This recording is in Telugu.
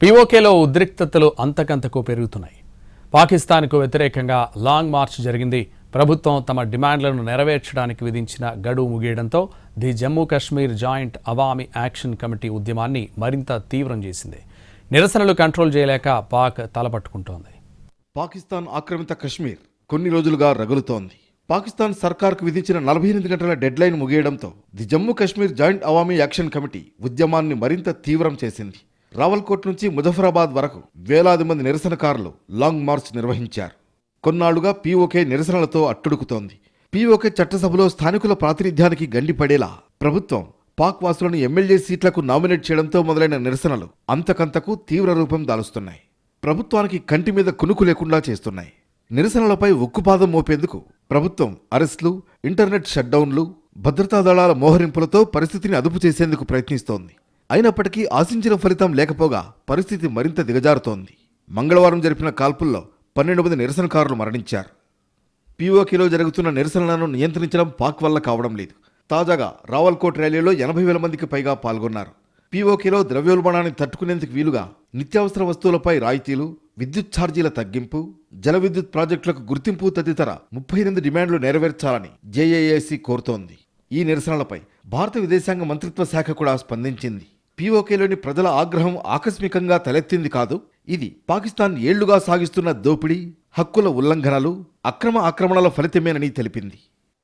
పీఓకేలో ఉద్రిక్తతలు అంతకంతకు పెరుగుతున్నాయి. పాకిస్తాన్కు వ్యతిరేకంగా లాంగ్ మార్చ్ జరిగింది. ప్రభుత్వం తమ డిమాండ్లను నెరవేర్చడానికి విధించిన గడువు ముగియడంతో the Jammu Kashmir joint Awami action committee ఉద్యమాన్ని మరింత తీవ్రం చేసింది. నిరసనలు కంట్రోల్ చేయలేక పాక్ తలపట్టుకుంటోంది. పాకిస్తాన్ ఆక్రమిత కశ్మీర్ కొన్ని రోజులుగా రగులుతోంది. పాకిస్తాన్ సర్కార్కు విధించిన 48 గంటల డెడ్లైన్ ముగియడంతో the Jammu Kashmir joint Awami action committee ఉద్యమాన్ని మరింత తీవ్రం చేసింది. రావల్కోట్ నుంచి ముజఫరాబాద్ వరకు వేలాది మంది నిరసనకారులు లాంగ్ మార్చ్ నిర్వహించారు. కొన్నాళ్లుగా పీఓకే నిరసనలతో అట్టుడుకుతోంది. పీఓకే చట్టసభలో స్థానికుల ప్రాతినిధ్యానికి గండిపడేలా ప్రభుత్వం పాక్ వాసులను ఎమ్మెల్యే సీట్లకు నామినేట్ చేయడంతో మొదలైన నిరసనలు అంతకంతకు తీవ్ర రూపం దాలుస్తున్నాయి. ప్రభుత్వానికి కంటి మీద కునుకు లేకుండా చేస్తున్నాయి. నిరసనలపై ఉక్కుపాదం మోపేందుకు ప్రభుత్వం అరెస్టులు, ఇంటర్నెట్ షట్డౌన్లు, భద్రతా దళాల మోహరింపులతో పరిస్థితిని అదుపు చేసేందుకు ప్రయత్నిస్తోంది. అయినప్పటికీ ఆశించిన ఫలితం లేకపోగా పరిస్థితి మరింత దిగజారుతోంది. మంగళవారం జరిపిన కాల్పుల్లో 12 మంది నిరసనకారులు మరణించారు. పీఓకేలో జరుగుతున్న నిరసనలను నియంత్రించడం పాక్ వల్ల కావడం లేదు. తాజాగా రావల్కోట్ ర్యాలీలో 80,000 మందికి పైగా పాల్గొన్నారు. పీఓకేలో ద్రవ్యోల్బణాన్ని తట్టుకునేందుకు వీలుగా నిత్యావసర వస్తువులపై రాయితీలు, విద్యుత్ ఛార్జీల తగ్గింపు, జల విద్యుత్ ప్రాజెక్టులకు గుర్తింపు తదితర 38 డిమాండ్లు నెరవేర్చాలని జేఏఏసీ కోరుతోంది. ఈ నిరసనలపై భారత విదేశాంగ మంత్రిత్వ శాఖ కూడా స్పందించింది. పీఓకేలోని ప్రజల ఆగ్రహం ఆకస్మికంగా తలెత్తింది కాదు. ఇది పాకిస్తాన్ ఏళ్లుగా సాగిస్తున్న దోపిడీ, హక్కుల ఉల్లంఘనలు, అక్రమ ఆక్రమణల ఫలితమేనని తెలిపింది.